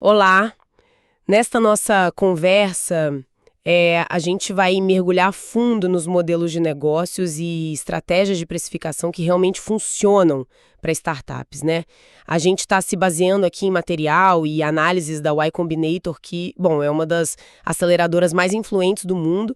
Olá, nesta nossa conversa, a gente vai mergulhar a fundo nos modelos de negócios e estratégias de precificação que realmente funcionam para startups, né? A gente está se baseando aqui em material e análises da Y Combinator, que, bom, é uma das aceleradoras mais influentes do mundo.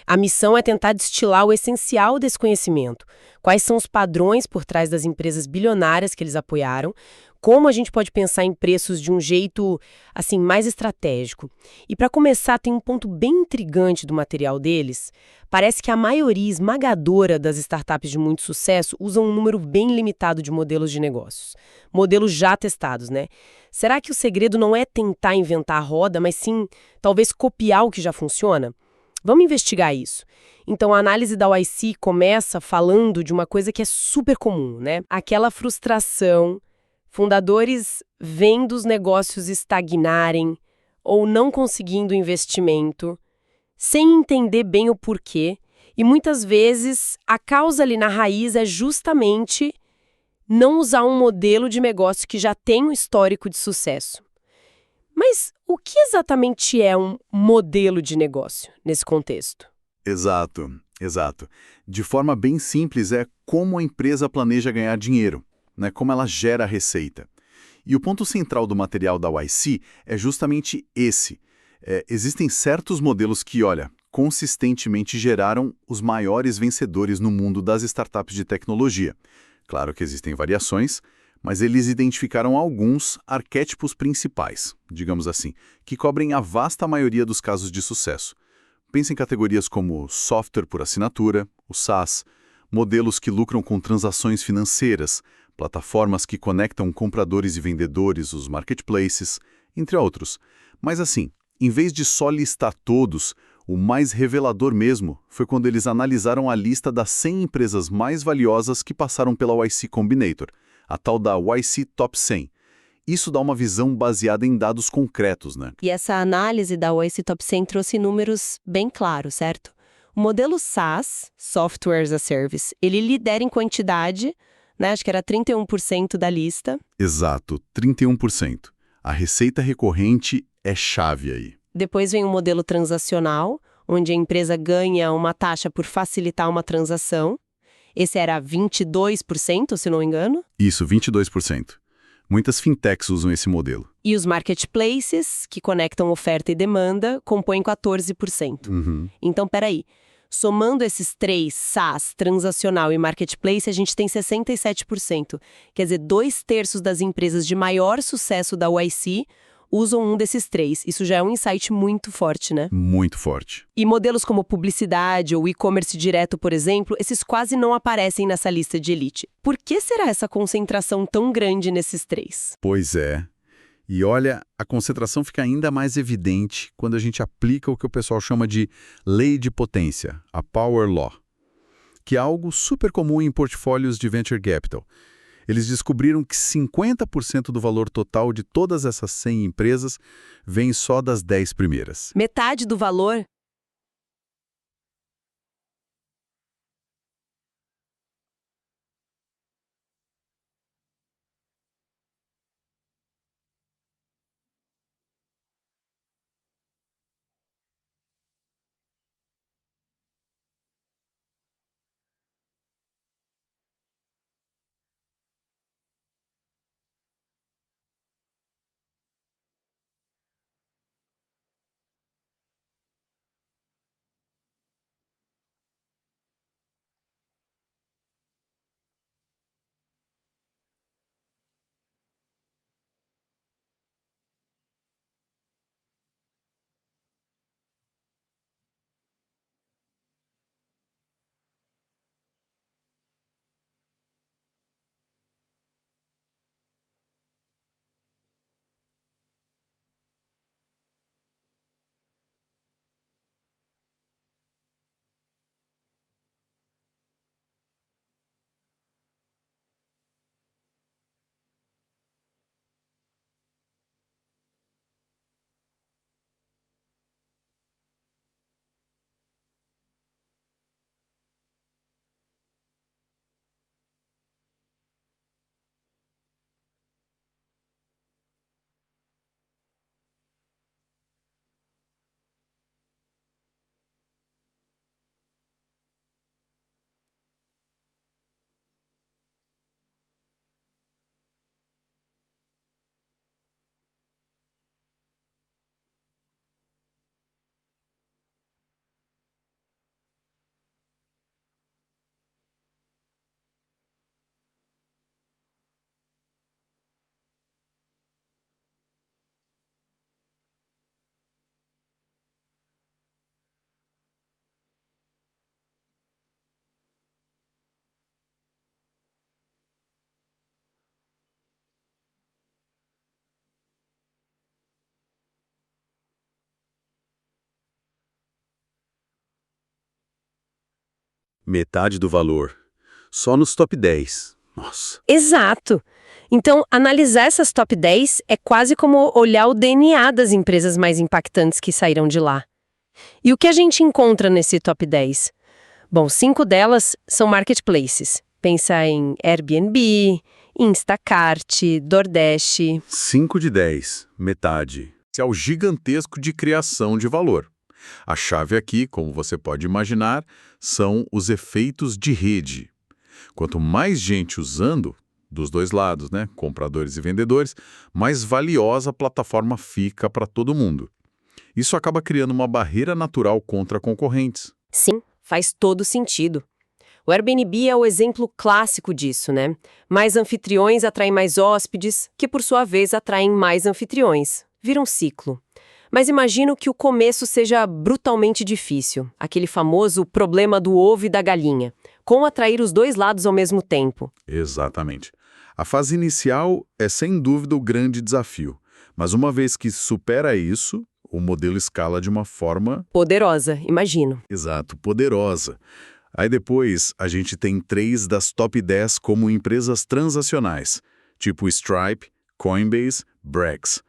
A missão é tentar destilar o essencial desse conhecimento. Quais são os padrões por trás das empresas bilionárias que eles apoiaram? Como a gente pode pensar em preços de um jeito assim mais estratégico? E para começar, tem um ponto bem intrigante do material deles. Parece que a maioria esmagadora das startups de muito sucesso usam um número bem limitado de modelos de negócios. Modelos já testados, né? Será que o segredo não é tentar inventar a roda, mas sim talvez copiar o que já funciona? Vamos investigar isso. Então, a análise da YC começa falando de uma coisa que é super comum, né? Aquela frustração. Fundadores vendo os negócios estagnarem ou não conseguindo investimento, sem entender bem o porquê, e muitas vezes a causa ali na raiz é justamente não usar um modelo de negócio que já tem um histórico de sucesso. Mas o que exatamente é um modelo de negócio nesse contexto? Exato, exato. De forma bem simples, é como a empresa planeja ganhar dinheiro, né? Como ela gera receita. E o ponto central do material da YC é justamente esse. Existem certos modelos que, olha, consistentemente geraram os maiores vencedores no mundo das startups de tecnologia. Claro que existem variações, mas eles identificaram alguns arquétipos principais, digamos assim, que cobrem a vasta maioria dos casos de sucesso. Pense em categorias como software por assinatura, o SaaS, modelos que lucram com transações financeiras, plataformas que conectam compradores e vendedores, os marketplaces, entre outros. Mas assim, em vez de só listar todos, o mais revelador mesmo foi quando eles analisaram a lista das 100 empresas mais valiosas que passaram pela YC Combinator, a tal da YC Top 100. Isso dá uma visão baseada em dados concretos, né? E essa análise da OAS Top 100 trouxe números bem claros, certo? O modelo SaaS, Software as a Service, ele lidera em quantidade, né? Acho que era 31% da lista. Exato, 31%. A receita recorrente é chave aí. Depois vem o modelo transacional, onde a empresa ganha uma taxa por facilitar uma transação. Esse era 22%, se não me engano. Isso, 22%. Muitas fintechs usam esse modelo. E os marketplaces, que conectam oferta e demanda, compõem 14%. Uhum. Então, peraí. Somando esses três, SaaS, transacional e marketplace, a gente tem 67%. Quer dizer, 2/3 das empresas de maior sucesso da YC usam um desses três. Isso já é um insight muito forte, né? Muito forte. E modelos como publicidade ou e-commerce direto, por exemplo, esses quase não aparecem nessa lista de elite. Por que será essa concentração tão grande nesses três? Pois é. E olha, a concentração fica ainda mais evidente quando a gente aplica o que o pessoal chama de lei de potência, a Power Law, que é algo super comum em portfólios de venture capital. Eles descobriram que 50% do valor total de todas essas 100 empresas vem só das 10 primeiras. Metade do valor. Metade do valor. Só nos top 10. Nossa. Exato. Então, analisar essas top 10 é quase como olhar o DNA das empresas mais impactantes que saíram de lá. E o que a gente encontra nesse top 10? Bom, 5 delas são marketplaces. Pensa em Airbnb, Instacart, DoorDash. 5 de 10. Metade. Esse é o gigantesco de criação de valor. A chave aqui, como você pode imaginar, são os efeitos de rede. Quanto mais gente usando, dos dois lados, né, compradores e vendedores, mais valiosa a plataforma fica para todo mundo. Isso acaba criando uma barreira natural contra concorrentes. Sim, faz todo sentido. O Airbnb é o exemplo clássico disso, né? Mais anfitriões atraem mais hóspedes, que por sua vez atraem mais anfitriões. Vira um ciclo. Mas imagino que o começo seja brutalmente difícil, aquele famoso problema do ovo e da galinha. Como atrair os dois lados ao mesmo tempo? Exatamente. A fase inicial é sem dúvida o grande desafio, mas uma vez que supera isso, o modelo escala de uma forma... Poderosa, imagino. Exato, poderosa. Aí depois a gente tem 3 das top 10 como empresas transacionais, tipo Stripe, Coinbase, Brex.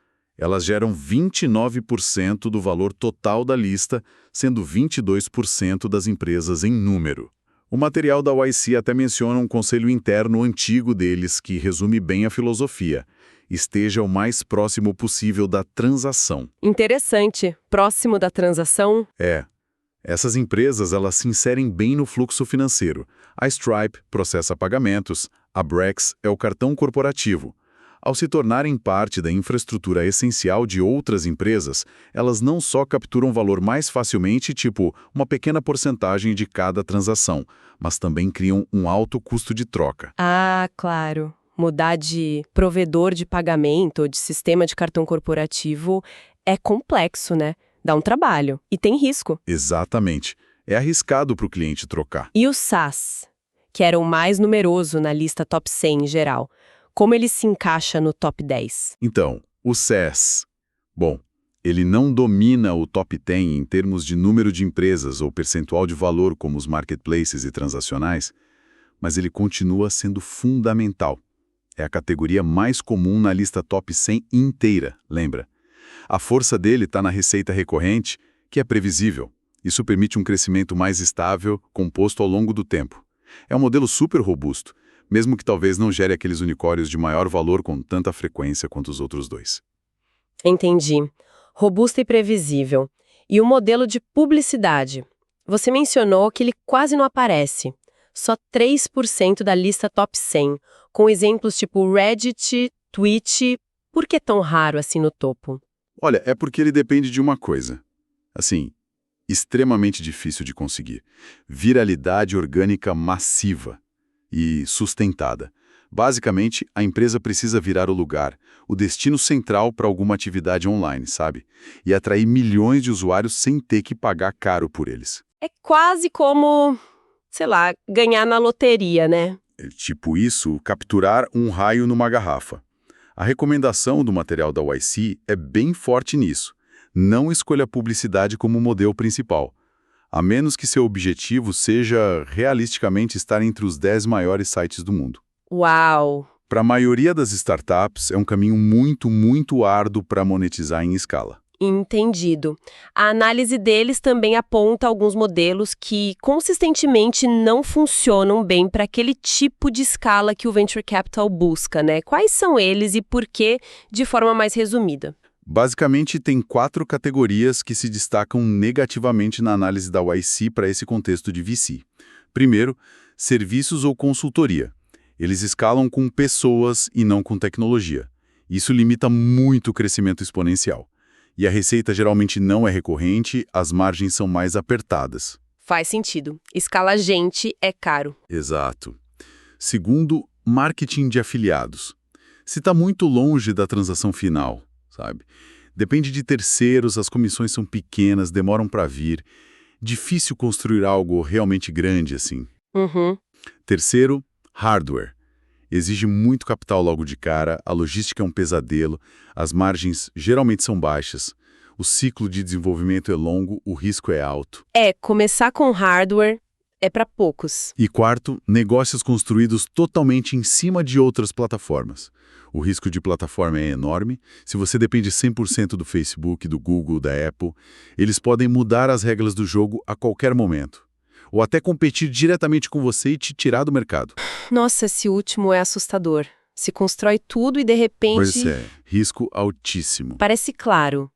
Elas geram 29% do valor total da lista, sendo 22% das empresas em número. O material da YC até menciona um conselho interno antigo deles que resume bem a filosofia. Esteja o mais próximo possível da transação. Interessante. Próximo da transação? Essas empresas elas se inserem bem no fluxo financeiro. A Stripe processa pagamentos, a Brex é o cartão corporativo. Ao se tornarem parte da infraestrutura essencial de outras empresas, elas não só capturam valor mais facilmente, tipo uma pequena porcentagem de cada transação, mas também criam um alto custo de troca. Ah, claro. Mudar de provedor de pagamento ou de sistema de cartão corporativo é complexo, né? Dá um trabalho e tem risco. Exatamente. É arriscado para o cliente trocar. E o SaaS, que era o mais numeroso na lista top 100 em geral, como ele se encaixa no top 10? Então, o SaaS. Bom, ele não domina o top 10 em termos de número de empresas ou percentual de valor como os marketplaces e transacionais, mas ele continua sendo fundamental. É a categoria mais comum na lista top 100 inteira, lembra? A força dele está na receita recorrente, que é previsível. Isso permite um crescimento mais estável, composto ao longo do tempo. É um modelo super robusto, mesmo que talvez não gere aqueles unicórnios de maior valor com tanta frequência quanto os outros dois. Entendi. Robusto e previsível. E o modelo de publicidade? Você mencionou que ele quase não aparece. Só 3% da lista top 100, com exemplos tipo Reddit, Twitch. Por que tão raro assim no topo? Olha, é porque ele depende de uma coisa. Assim, extremamente difícil de conseguir. Viralidade orgânica massiva e sustentada. Basicamente, a empresa precisa virar o lugar, o destino central para alguma atividade online, sabe? E atrair milhões de usuários sem ter que pagar caro por eles. É quase como, sei lá, ganhar na loteria, né? Tipo isso, capturar um raio numa garrafa. A recomendação do material da YC é bem forte nisso. Não escolha a publicidade como modelo principal, a menos que seu objetivo seja realisticamente estar entre os 10 maiores sites do mundo. Uau! Para a maioria das startups, é um caminho muito árduo para monetizar em escala. Entendido. A análise deles também aponta alguns modelos que consistentemente não funcionam bem para aquele tipo de escala que o Venture Capital busca, né? Quais são eles e por quê, de forma mais resumida? Basicamente, tem 4 categorias que se destacam negativamente na análise da YC para esse contexto de VC. Primeiro, serviços ou consultoria. Eles escalam com pessoas e não com tecnologia. Isso limita muito o crescimento exponencial. E a receita geralmente não é recorrente, as margens são mais apertadas. Faz sentido. Escala gente é caro. Exato. Segundo, marketing de afiliados. Se está muito longe da transação final, sabe? Depende de terceiros, as comissões são pequenas, demoram para vir. Difícil construir algo realmente grande assim. Terceiro, hardware. Exige muito capital logo de cara, a logística é um pesadelo, as margens geralmente são baixas, o ciclo de desenvolvimento é longo, o risco é alto. Começar com hardware É para poucos. E quarto, negócios construídos totalmente em cima de outras plataformas. O risco de plataforma é enorme. Se você depende 100% do Facebook, do Google, da Apple, eles podem mudar as regras do jogo a qualquer momento. Ou até competir diretamente com você e te tirar do mercado. Nossa, esse último é assustador. Se constrói tudo e de repente... Pois é, risco altíssimo. Parece claro.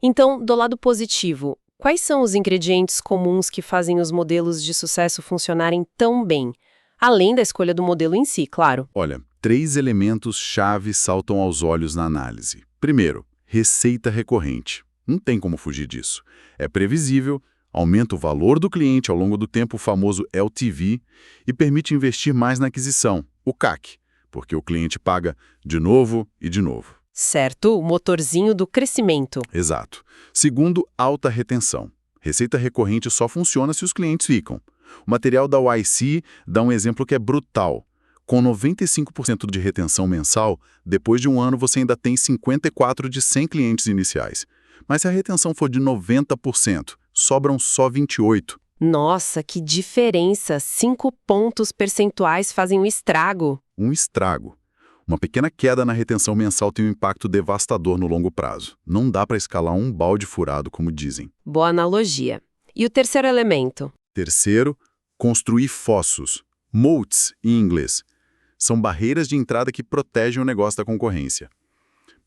Então, do lado positivo, quais são os ingredientes comuns que fazem os modelos de sucesso funcionarem tão bem? Além da escolha do modelo em si, claro. Olha, 3 elementos-chave saltam aos olhos na análise. Primeiro, receita recorrente. Não tem como fugir disso. É previsível, aumenta o valor do cliente ao longo do tempo, o famoso LTV, e permite investir mais na aquisição, o CAC, porque o cliente paga de novo e de novo. Certo, o motorzinho do crescimento. Exato. Segundo, alta retenção. Receita recorrente só funciona se os clientes ficam. O material da YC dá um exemplo que é brutal. Com 95% de retenção mensal, depois de um ano você ainda tem 54 de 100 clientes iniciais. Mas se a retenção for de 90%, sobram só 28. Nossa, que diferença! 5 pontos percentuais fazem um estrago. Um estrago. Uma pequena queda na retenção mensal tem um impacto devastador no longo prazo. Não dá para escalar um balde furado, como dizem. Boa analogia. E o terceiro elemento? Terceiro, construir fossos. Moats, em inglês. São barreiras de entrada que protegem o negócio da concorrência.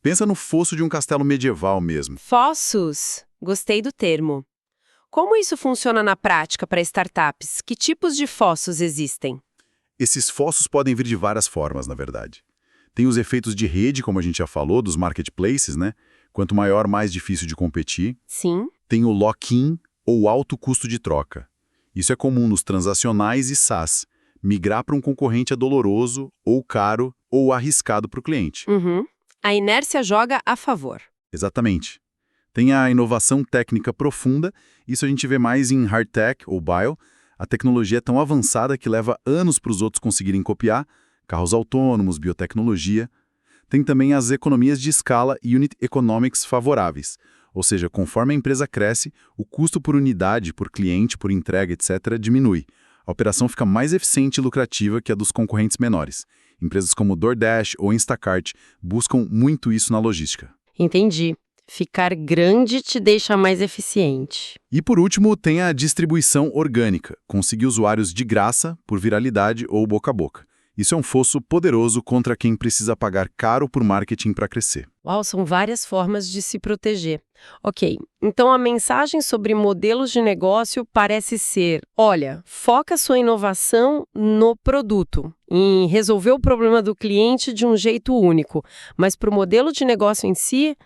Pensa no fosso de um castelo medieval mesmo. Fossos. Gostei do termo. Como isso funciona na prática para startups? Que tipos de fossos existem? Esses fossos podem vir de várias formas, na verdade. Tem os efeitos de rede, como a gente já falou, dos marketplaces, né? Quanto maior, mais difícil de competir. Sim. Tem o lock-in ou alto custo de troca. Isso é comum nos transacionais e SaaS. Migrar para um concorrente é doloroso, ou caro, ou arriscado para o cliente. Uhum. A inércia joga a favor. Exatamente. Tem a inovação técnica profunda, isso a gente vê mais em hard tech ou bio. A tecnologia é tão avançada que leva anos para os outros conseguirem copiar, carros autônomos, biotecnologia. Tem também as economias de escala e unit economics favoráveis, ou seja, conforme a empresa cresce, o custo por unidade, por cliente, por entrega, etc., diminui. A operação fica mais eficiente e lucrativa que a dos concorrentes menores. Empresas como DoorDash ou Instacart buscam muito isso na logística. Entendi. Ficar grande te deixa mais eficiente. E por último, tem a distribuição orgânica, conseguir usuários de graça, por viralidade ou boca a boca. Isso é um fosso poderoso contra quem precisa pagar caro por marketing para crescer. Uau, são várias formas de se proteger. Ok, então a mensagem sobre modelos de negócio parece ser, olha, foca sua inovação no produto, em resolver o problema do cliente de um jeito único, mas para o modelo de negócio em si,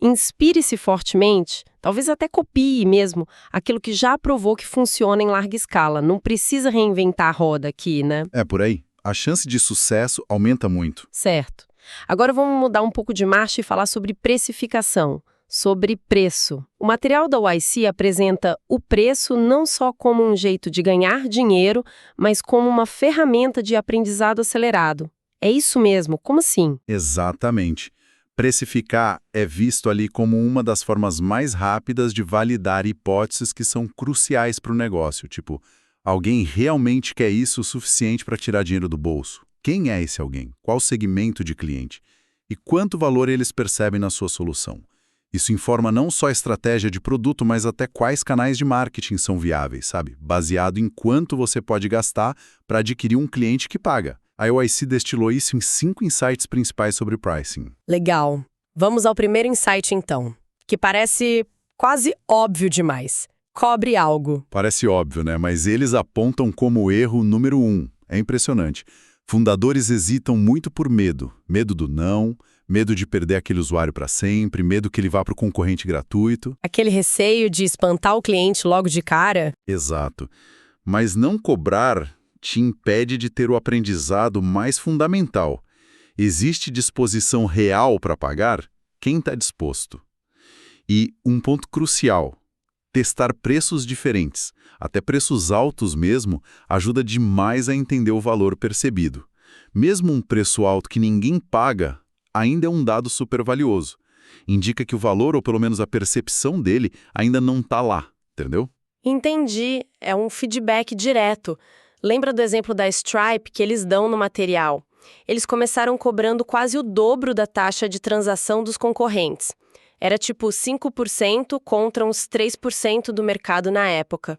inspire-se fortemente, talvez até copie mesmo aquilo que já provou que funciona em larga escala. Não precisa reinventar a roda aqui, né? É por aí. A chance de sucesso aumenta muito. Certo. Agora vamos mudar um pouco de marcha e falar sobre precificação, sobre preço. O material da YC apresenta o preço não só como um jeito de ganhar dinheiro, mas como uma ferramenta de aprendizado acelerado. É isso mesmo? Como assim? Exatamente. Precificar é visto ali como uma das formas mais rápidas de validar hipóteses que são cruciais para o negócio, tipo, alguém realmente quer isso o suficiente para tirar dinheiro do bolso? Quem é esse alguém? Qual segmento de cliente? E quanto valor eles percebem na sua solução? Isso informa não só a estratégia de produto, mas até quais canais de marketing são viáveis, sabe? Baseado em quanto você pode gastar para adquirir um cliente que paga. A YC destilou isso em 5 insights principais sobre pricing. Legal. Vamos ao primeiro insight, então, que parece quase óbvio demais. Cobre algo. Parece óbvio, né? Mas eles apontam como erro número 1. É impressionante. Fundadores hesitam muito por medo. Medo do não, medo de perder aquele usuário para sempre, medo que ele vá para o concorrente gratuito. Aquele receio de espantar o cliente logo de cara. Exato. Mas não cobrar te impede de ter o aprendizado mais fundamental. Existe disposição real para pagar? Quem está disposto? E um ponto crucial, testar preços diferentes, até preços altos mesmo, ajuda demais a entender o valor percebido. Mesmo um preço alto que ninguém paga, ainda é um dado super valioso. Indica que o valor, ou pelo menos a percepção dele, ainda não está lá, entendeu? Entendi, é um feedback direto. Lembra do exemplo da Stripe que eles dão no material? Eles começaram cobrando quase o dobro da taxa de transação dos concorrentes. Era tipo 5% contra uns 3% do mercado na época.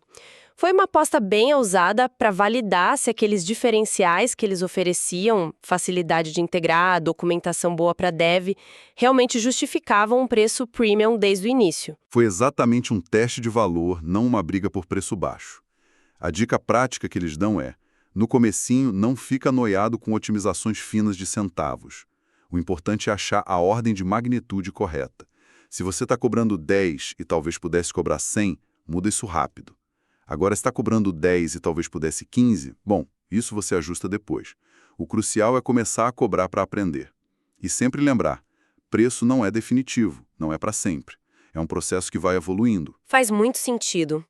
Foi uma aposta bem ousada para validar se aqueles diferenciais que eles ofereciam, facilidade de integrar, documentação boa para dev, realmente justificavam um preço premium desde o início. Foi exatamente um teste de valor, não uma briga por preço baixo. A dica prática que eles dão é, no comecinho, não fica noiado com otimizações finas de centavos. O importante é achar a ordem de magnitude correta. Se você está cobrando 10 e talvez pudesse cobrar 100, muda isso rápido. Agora, se está cobrando 10 e talvez pudesse 15, bom, isso você ajusta depois. O crucial é começar a cobrar para aprender. E sempre lembrar, preço não é definitivo, não é para sempre. É um processo que vai evoluindo. Faz muito sentido.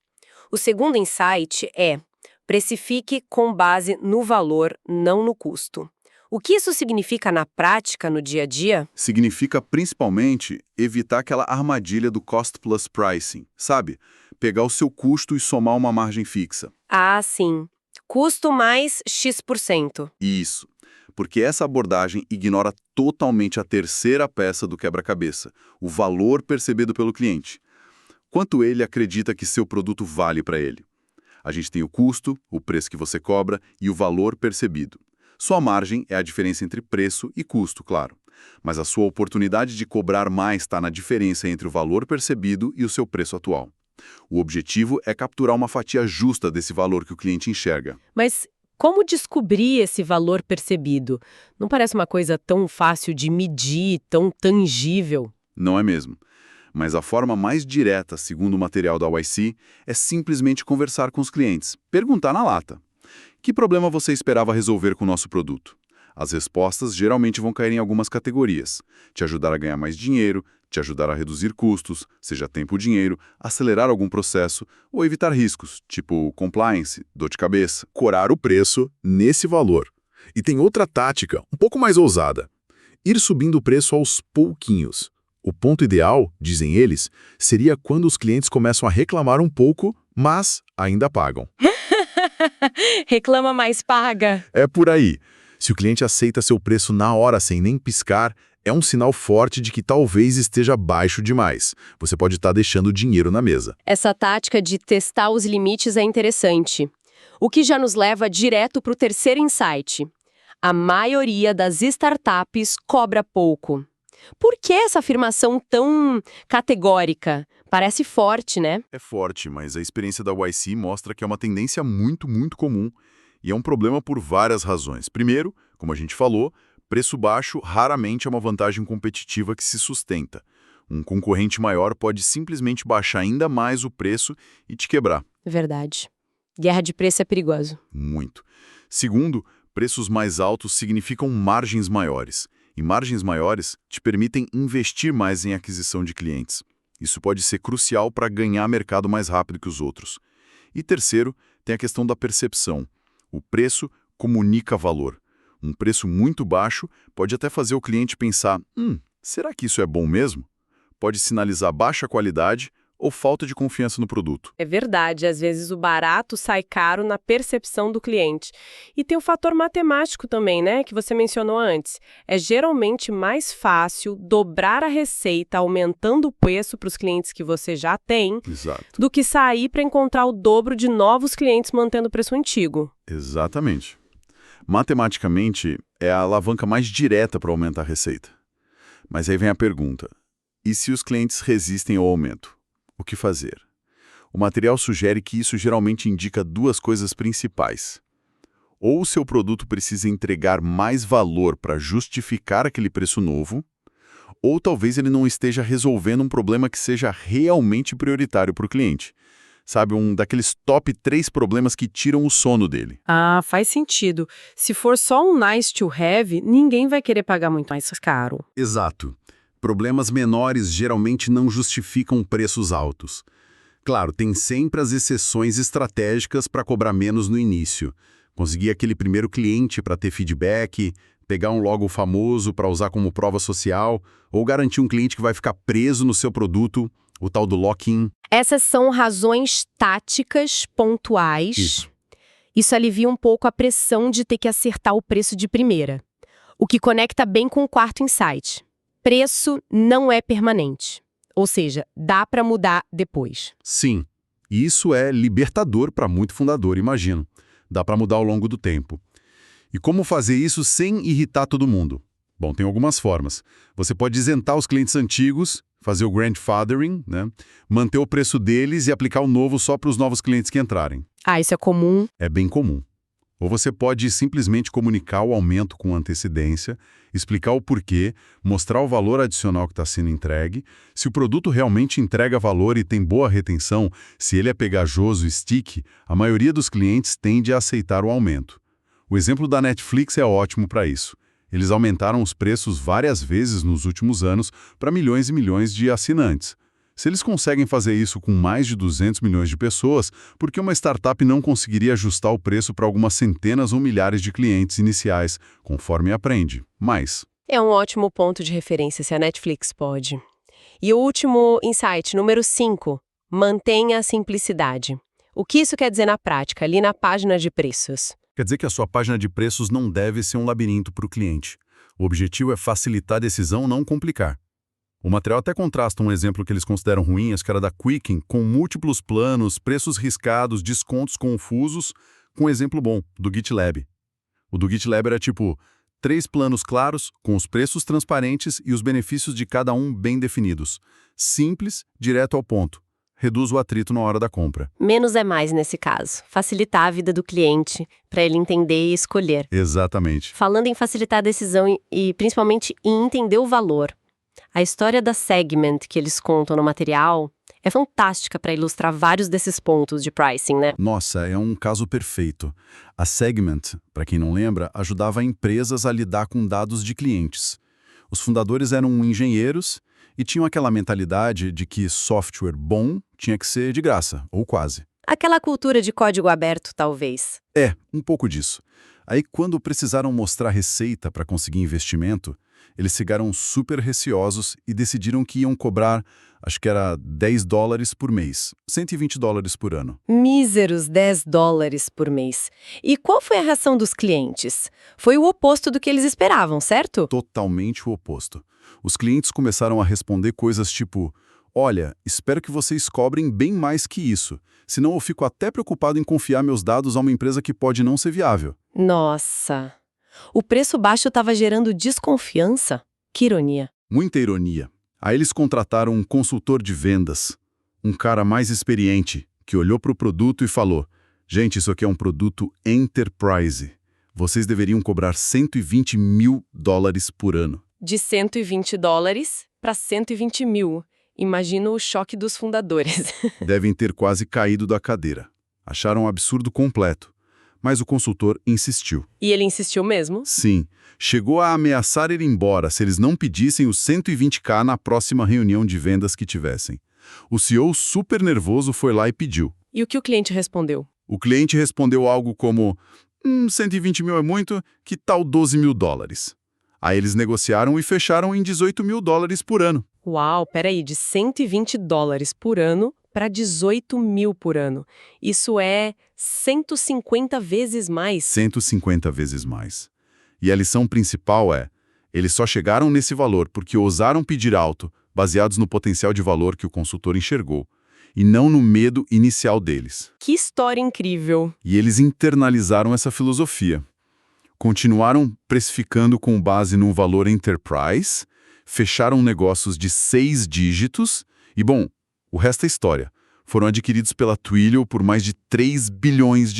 O segundo insight é: precifique com base no valor, não no custo. O que isso significa na prática, no dia a dia? Significa, principalmente, evitar aquela armadilha do cost plus pricing, sabe? Pegar o seu custo e somar uma margem fixa. Ah, sim. Custo mais X%. Isso. Porque essa abordagem ignora totalmente a terceira peça do quebra-cabeça, o valor percebido pelo cliente. Quanto ele acredita que seu produto vale para ele? A gente tem o custo, o preço que você cobra e o valor percebido. Sua margem é a diferença entre preço e custo, claro. Mas a sua oportunidade de cobrar mais está na diferença entre o valor percebido e o seu preço atual. O objetivo é capturar uma fatia justa desse valor que o cliente enxerga. Mas como descobrir esse valor percebido? Não parece uma coisa tão fácil de medir, tão tangível. Não é mesmo? Mas a forma mais direta, segundo o material da YC, é simplesmente conversar com os clientes, perguntar na lata. Que problema você esperava resolver com o nosso produto? As respostas geralmente vão cair em algumas categorias. Te ajudar a ganhar mais dinheiro, te ajudar a reduzir custos, seja tempo ou dinheiro, acelerar algum processo ou evitar riscos, tipo compliance, dor de cabeça. Corar o preço nesse valor. E tem outra tática, um pouco mais ousada. Ir subindo o preço aos pouquinhos. O ponto ideal, dizem eles, seria quando os clientes começam a reclamar um pouco, mas ainda pagam. Reclama mais paga. É por aí. Se o cliente aceita seu preço na hora sem nem piscar, é um sinal forte de que talvez esteja baixo demais. Você pode estar deixando dinheiro na mesa. Essa tática de testar os limites é interessante. O que já nos leva direto para o terceiro insight. A maioria das startups cobra pouco. Por que essa afirmação tão categórica? Parece forte, né? É forte, mas a experiência da YC mostra que é uma tendência muito comum. E é um problema por várias razões. Primeiro, como a gente falou, preço baixo raramente é uma vantagem competitiva que se sustenta. Um concorrente maior pode simplesmente baixar ainda mais o preço e te quebrar. Verdade. Guerra de preço é perigoso. Muito. Segundo, preços mais altos significam margens maiores. E margens maiores te permitem investir mais em aquisição de clientes. Isso pode ser crucial para ganhar mercado mais rápido que os outros. E terceiro, tem a questão da percepção. O preço comunica valor. Um preço muito baixo pode até fazer o cliente pensar, será que isso é bom mesmo? Pode sinalizar baixa qualidade ou falta de confiança no produto. É verdade, às vezes o barato sai caro na percepção do cliente. E tem o fator matemático também, né, que você mencionou antes. É geralmente mais fácil dobrar a receita aumentando o preço para os clientes que você já tem, Exato. do que sair para encontrar o dobro de novos clientes mantendo o preço antigo. Exatamente. Matematicamente, é a alavanca mais direta para aumentar a receita. Mas aí vem a pergunta, e se os clientes resistem ao aumento? O que fazer? O material sugere que isso geralmente indica duas coisas principais. Ou o seu produto precisa entregar mais valor para justificar aquele preço novo, ou talvez ele não esteja resolvendo um problema que seja realmente prioritário para o cliente. Sabe, um daqueles top 3 problemas que tiram o sono dele. Ah, faz sentido. Se for só um nice to have, ninguém vai querer pagar muito mais caro. Exato. Problemas menores geralmente não justificam preços altos. Claro, tem sempre as exceções estratégicas para cobrar menos no início. Conseguir aquele primeiro cliente para ter feedback, pegar um logo famoso para usar como prova social, ou garantir um cliente que vai ficar preso no seu produto, o tal do lock-in. Essas são razões táticas pontuais. Isso alivia um pouco a pressão de ter que acertar o preço de primeira. O que conecta bem com o quarto insight. Preço não é permanente. Ou seja, dá para mudar depois. Sim, e isso é libertador para muito fundador, imagino. Dá para mudar ao longo do tempo. E como fazer isso sem irritar todo mundo? Bom, tem algumas formas. Você pode isentar os clientes antigos, fazer o grandfathering, né? Manter o preço deles e aplicar o novo só para os novos clientes que entrarem. Ah, isso é comum. É bem comum. Ou você pode simplesmente comunicar o aumento com antecedência, explicar o porquê, mostrar o valor adicional que está sendo entregue. Se o produto realmente entrega valor e tem boa retenção, se ele é pegajoso e sticky, a maioria dos clientes tende a aceitar o aumento. O exemplo da Netflix é ótimo para isso. Eles aumentaram os preços várias vezes nos últimos anos para milhões e milhões de assinantes. Se eles conseguem fazer isso com mais de 200 milhões de pessoas, por que uma startup não conseguiria ajustar o preço para algumas centenas ou milhares de clientes iniciais, conforme aprende? Mas É um ótimo ponto de referência se a Netflix pode. E o último insight, número 5. Mantenha a simplicidade. O que isso quer dizer na prática, ali na página de preços? quer dizer que a sua página de preços não deve ser um labirinto para o cliente. O objetivo é facilitar a decisão, não complicar. O material até contrasta um exemplo que eles consideram ruim, a escala da Quicken, com múltiplos planos, preços riscados, descontos confusos, com um exemplo bom, do GitLab. O do GitLab era tipo 3 planos claros, com os preços transparentes e os benefícios de cada um bem definidos. Simples, direto ao ponto. Reduz o atrito na hora da compra. Menos é mais nesse caso. Facilitar a vida do cliente, para ele entender e escolher. Exatamente. Falando em facilitar a decisão e principalmente em entender o valor. A história da Segment que eles contam no material é fantástica para ilustrar vários desses pontos de pricing, né? Nossa, é um caso perfeito. A Segment, para quem não lembra, ajudava empresas a lidar com dados de clientes. Os fundadores eram engenheiros e tinham aquela mentalidade de que software bom tinha que ser de graça, ou quase. Aquela cultura de código aberto, talvez. É, um pouco disso. Aí, quando precisaram mostrar receita para conseguir investimento, eles ficaram super receosos e decidiram que iam cobrar, acho que era $10 por mês, $120 por ano. Míseros $10 por mês. E qual foi a reação dos clientes? Foi o oposto do que eles esperavam, certo? Totalmente o oposto. Os clientes começaram a responder coisas tipo: olha, espero que vocês cobrem bem mais que isso, senão eu fico até preocupado em confiar meus dados a uma empresa que pode não ser viável. Nossa! O preço baixo estava gerando desconfiança? Que ironia. Muita ironia. Aí eles contrataram um consultor de vendas, um cara mais experiente, que olhou para o produto e falou: gente, isso aqui é um produto enterprise. Vocês deveriam cobrar $120 mil por ano. De $120 para 120 mil. Imagino o choque dos fundadores. Devem ter quase caído da cadeira. Acharam um absurdo completo. Mas o consultor insistiu. E ele insistiu mesmo? Sim, chegou a ameaçar ir embora se eles não pedissem os 120k na próxima reunião de vendas que tivessem. O CEO, super nervoso, foi lá e pediu. E o que o cliente respondeu? O cliente respondeu algo como: 120 mil é muito, que tal $12 mil? Aí eles negociaram e fecharam em $18 mil por ano. Uau, peraí, de $120 por ano para 18 mil por ano. Isso é 150 vezes mais. 150 vezes mais. E a lição principal é: eles só chegaram nesse valor porque ousaram pedir alto, baseados no potencial de valor que o consultor enxergou, e não no medo inicial deles. Que história incrível! E eles internalizaram essa filosofia. Continuaram precificando com base num valor enterprise, fecharam negócios de 6 dígitos e, bom, o resto é história. Foram adquiridos pela Twilio por mais de $3 bilhões.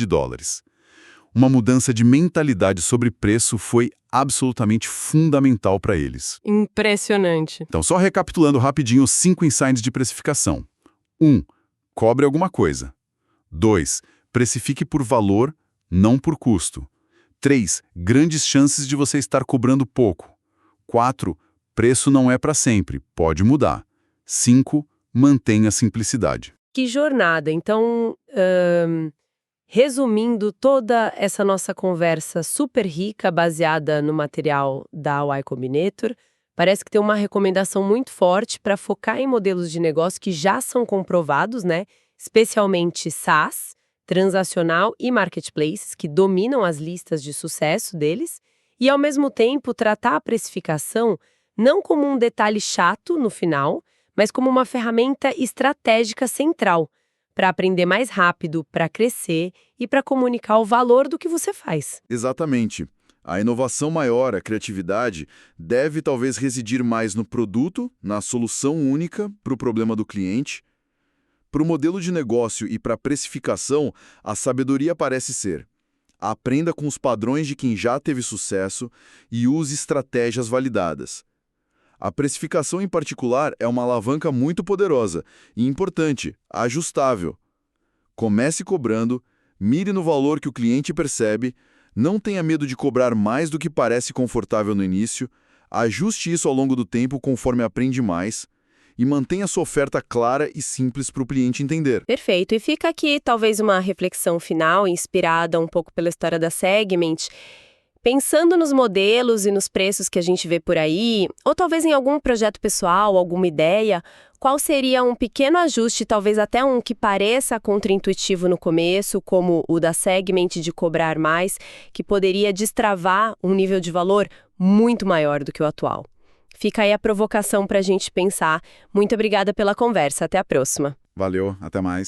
Uma mudança de mentalidade sobre preço foi absolutamente fundamental para eles. Impressionante. Então, só recapitulando rapidinho os 5 insights de precificação. 1. Cobre alguma coisa. 2. Precifique por valor, não por custo. 3. Grandes chances de você estar cobrando pouco. 4. Preço não é para sempre, pode mudar. 5. Mantenha a simplicidade. Que jornada! Então, resumindo toda essa nossa conversa super rica, baseada no material da Y Combinator, Parece que tem uma recomendação muito forte para focar em modelos de negócio que já são comprovados, né? Especialmente SaaS, transacional e marketplaces, que dominam as listas de sucesso deles, e ao mesmo tempo tratar a precificação não como um detalhe chato no final, mas como uma ferramenta estratégica central para aprender mais rápido, para crescer e para comunicar o valor do que você faz. Exatamente. A inovação maior, a criatividade, deve talvez residir mais no produto, na solução única para o problema do cliente. Para o modelo de negócio e para a precificação, a sabedoria parece ser: aprenda com os padrões de quem já teve sucesso e use estratégias validadas. A precificação, em particular, é uma alavanca muito poderosa e importante, ajustável. Comece cobrando, mire no valor que o cliente percebe, não tenha medo de cobrar mais do que parece confortável no início, ajuste isso ao longo do tempo conforme aprende mais e mantenha sua oferta clara e simples para o cliente entender. Perfeito. E fica aqui talvez uma reflexão final, inspirada um pouco pela história da Segment. Pensando nos modelos e nos preços que a gente vê por aí, ou talvez em algum projeto pessoal, alguma ideia, qual seria um pequeno ajuste, talvez até um que pareça contraintuitivo no começo, como o da Segment de cobrar mais, que poderia destravar um nível de valor muito maior do que o atual? Fica aí a provocação para a gente pensar. Muito obrigada pela conversa. Até a próxima. Valeu, até mais.